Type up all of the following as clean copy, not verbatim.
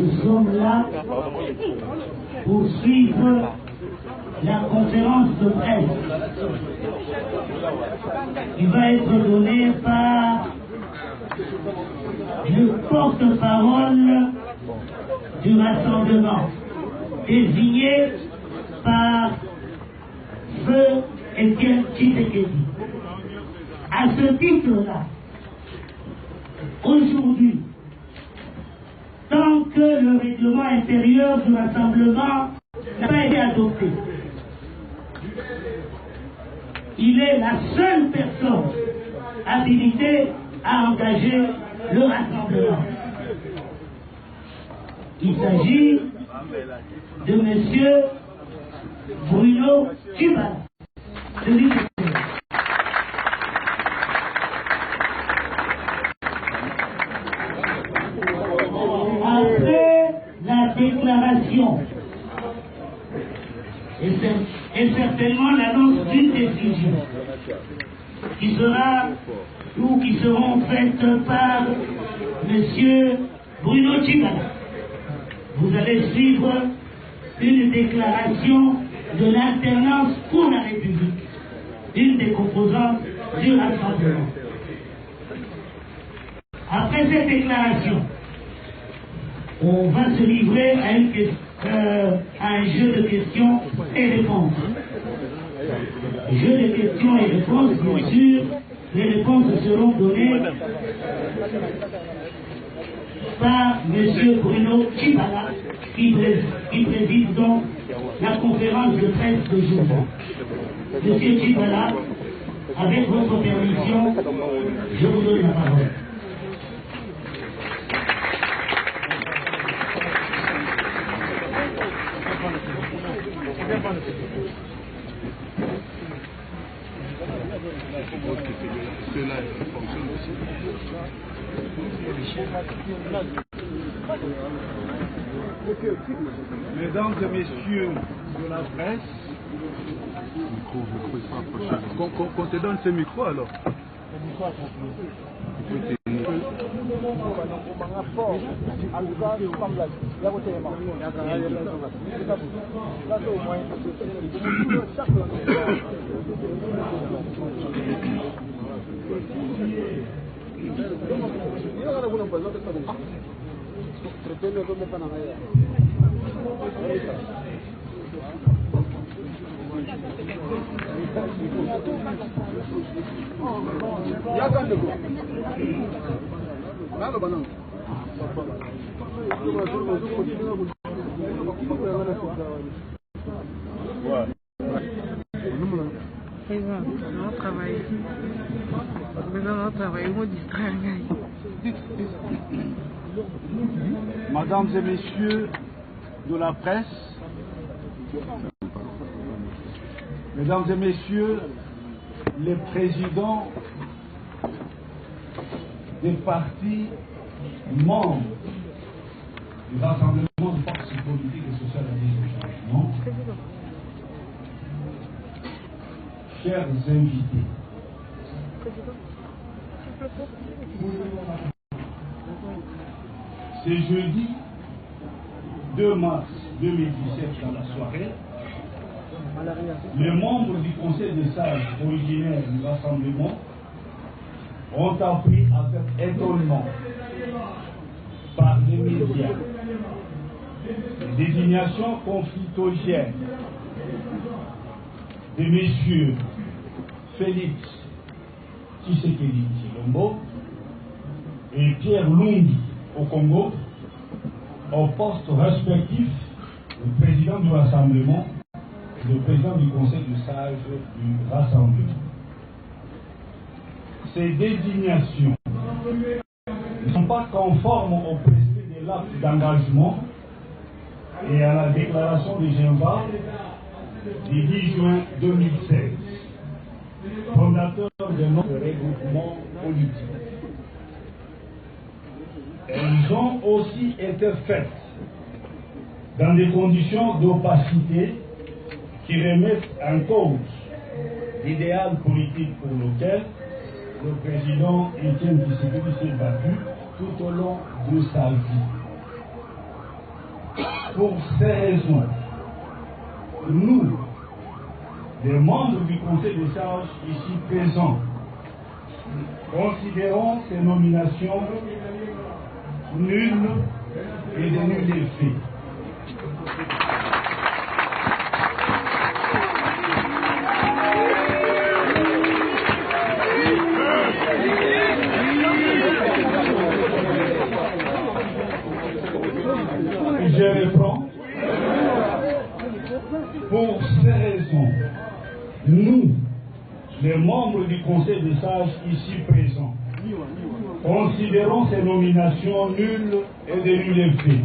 Nous sommes là pour suivre la conférence de presse qui va être donnée par le porte-parole du rassemblement, désigné par Feu Étienne Tshisekedi. À ce titre-là, aujourd'hui, tant que le règlement intérieur du rassemblement n'a pas été adopté, il est la seule personne habilitée à engager le rassemblement. Il s'agit de M. Bruno Tshibala, celui de après la déclaration et certainement l'annonce d'une décision qui sera ou qui seront faites par M. Bruno Tshibala, vous allez suivre une déclaration de l'alternance pour la République, une des composantes du rassemblement. Après cette déclaration, on va se livrer à un jeu de questions et réponses. Jeu de questions et réponses, bien sûr, les réponses seront données par M. Bruno Tshibala, qui préside donc la conférence de presse de jour. M. Tshibala, avec votre permission, je vous donne la parole. Mesdames et messieurs de la presse, qu'on te donne ce micro alors. Mesdames et messieurs de la presse, mesdames et messieurs les présidents des partis membres du Rassemblement de forces politiques et sociales à l'issue du changement, chers invités, c'est jeudi 2 mars 2017 dans la soirée, les membres du Conseil des sages originaires du Rassemblement ont appris avec étonnement par les médias des désignations conflictogènes de messieurs Félix Tshisekedi Tshilombo et Pierre Lungi au Congo au poste respectif de président du Rassemblement et de président du Conseil de sages du Rassemblement. Ces désignations ne sont pas conformes au principe de l'acte d'engagement et à la déclaration de Geneva du 10 juin 2016, fondateur de notre regroupement politique. Elles ont aussi été faites dans des conditions d'opacité qui remettent en cause l'idéal politique pour lequel le président Étienne Tshisekedi s'est battu tout au long de sa vie. Pour ces raisons, nous, les membres du Conseil des sages ici présents, considérons ces nominations nulles et de nul effet. Je reprends. Pour ces raisons, nous, les membres du Conseil des sages ici présents, considérons ces nominations nulles et de nul effet.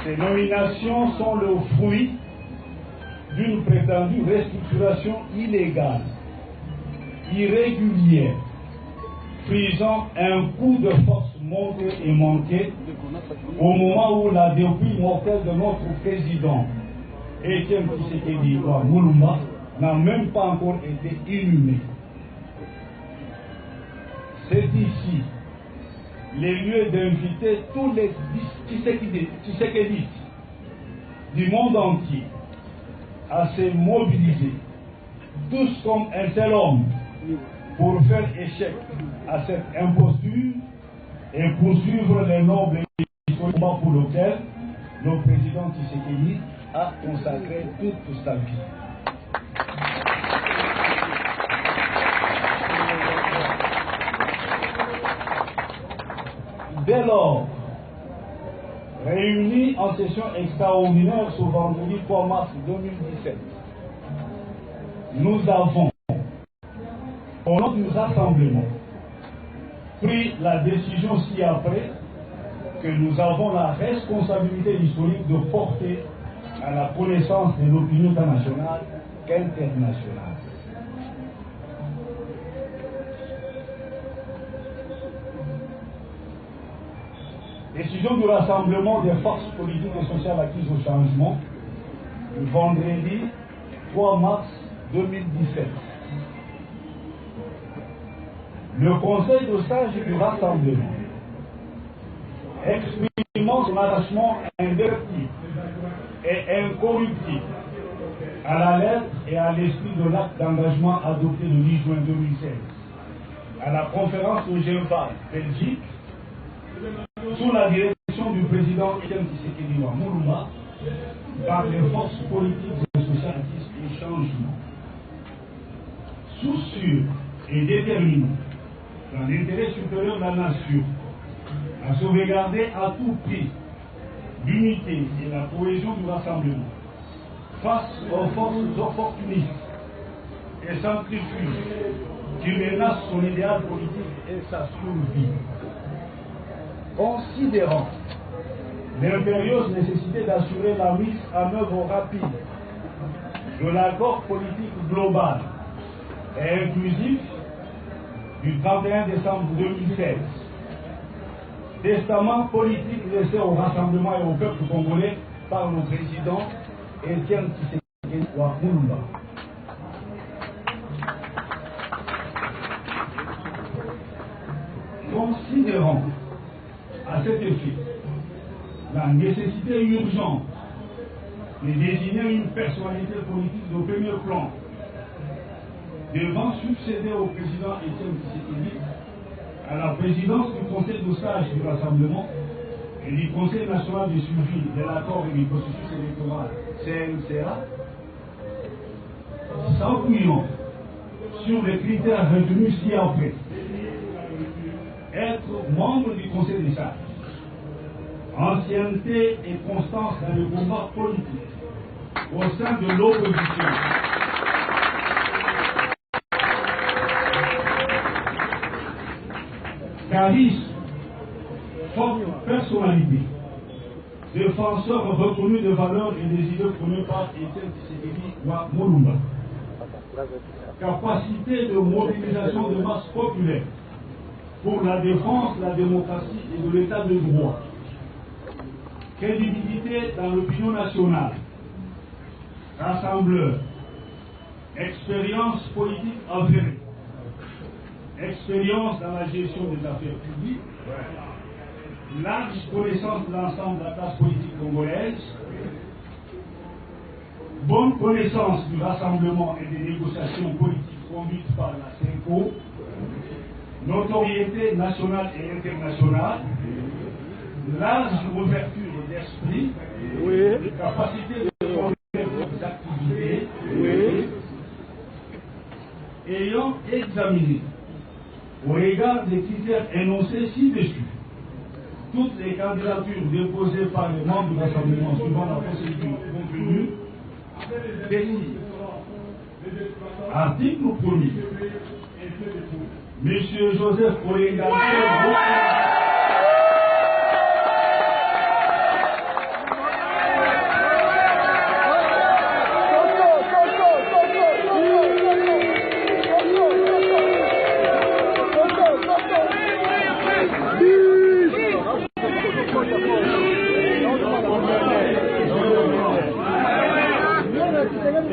Ces nominations sont le fruit d'une prétendue restructuration illégale, irrégulière, faisant un coup de force monté et manqué au moment où la dépouille mortelle de notre président, Etienne Tshisekedi Moulumba, n'a même pas encore été inhumée. C'est ici les lieux d'inviter tous les Tshisekedistes du monde entier à se mobiliser, tous comme un seul homme, pour faire échec à cette imposture et poursuivre les nobles combats pour lequel le président Tshisekedi a consacré toute sa vie. Dès lors, réunis en session extraordinaire ce vendredi 3 mars 2017, nous avons, au nom du rassemblement, pris la décision ci-après que nous avons la responsabilité historique de porter à la connaissance de l'opinion nationale qu'internationale. Décision du rassemblement des forces politiques et sociales acquises au changement, le vendredi 3 mars 2017. Le Conseil de sages du rassemblement, exprimant son attachement indéfectible et incorruptible à la lettre et à l'esprit de l'acte d'engagement adopté le 10 juin 2016 à la conférence de Genève, Belgique, sous la direction du président Etienne Tshisekedi Moulumba, par les forces politiques et sociales du changement. Soucieux et déterminés dans l'intérêt supérieur de la nation, à sauvegarder à tout prix l'unité et la cohésion du rassemblement face aux forces opportunistes et centrifuges qui menacent son idéal politique et sa survie. Considérant l'impérieuse nécessité d'assurer la mise en œuvre rapide de l'accord politique global et inclusif du 31 décembre 2016, testament politique laissé au rassemblement et au peuple congolais par le président Etienne Tshisekedi Moulumba. Considérant à cet effet la nécessité urgente de désigner une personnalité politique de premier plan devant succéder au président Etienne Tshisekedi à la présidence du Conseil de sages du Rassemblement et du Conseil national de suivi de l'accord et du processus électoral CNCA, s'appuyant sur les critères retenus ci-après. Être membre du Conseil des sages, ancienneté et constance dans le combat politique au sein de l'opposition, charisme, forte personnalité, défenseur reconnu de valeurs et des idées prônées par Etienne Tshisekedi Moulumba, capacité de mobilisation de masse populaire pour la défense de la démocratie et de l'état de droit, crédibilité dans l'opinion nationale, rassembleur, expérience politique avérée, expérience dans la gestion des affaires publiques, large connaissance de l'ensemble de la classe politique congolaise, bonne connaissance du rassemblement et des négociations politiques conduites par la CENCO, notoriété nationale et internationale, large ouverture d'esprit, capacité de conduire des activités, ayant examiné, au regard des critères énoncés ci-dessus, toutes les candidatures déposées par les membres du rassemblement suivant la procédure contenue, décide. Article 1er. Monsieur Joseph Oyenga.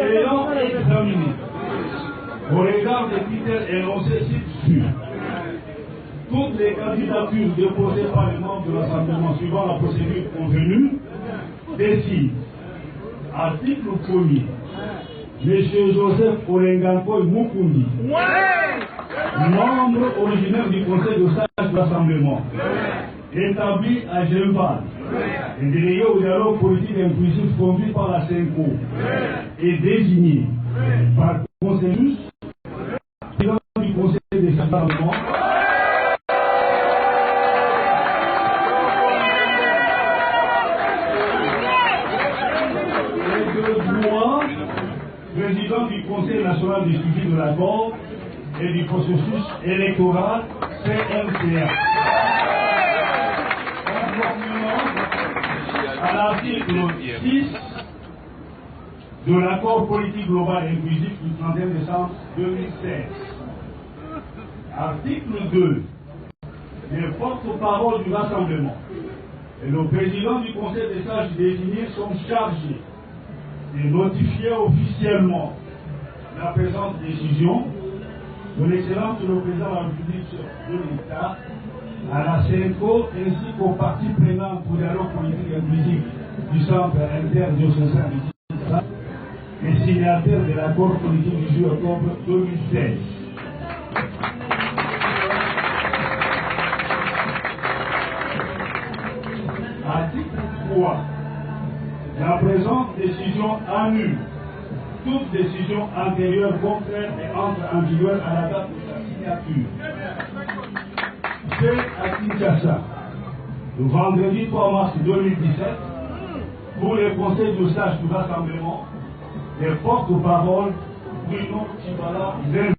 Ayant examiné, au regard des critères énoncés ci-dessus, toutes les candidatures déposées par les membres de l'Assemblée suivant la procédure convenue, décide. Article 1er. M. Joseph Olengankoy Mukundi, membre originaire du Conseil de sage de l'Assemblée, établi à Genval, et délégué au dialogue politique inclusif conduit par la CENCO, est désigné par consensus président du Conseil des sages de l'Assemblée. Président du Conseil national du suivi de l'accord et du processus électoral CNCA. Conformément à l'article 6 de l'accord politique global et inclusif du 31 décembre 2016. Article 2. Les porte-paroles du rassemblement et le président du Conseil des sages désignés sont chargés et notifier officiellement la présente décision de l'excellence le président de la République de l'État à la CENCO ainsi qu'aux parties prenantes pour dialogue politique inclusif du centre interdiocésain et signataire de l'accord politique du 8 octobre 2016. Article 3. La présente décision annule toute décision antérieure contraire et entre en vigueur à la date de sa signature. Fait à Kinshasa, le vendredi 3 mars 2017, pour les conseils de sage du rassemblement, les porte-paroles Bruno Chibala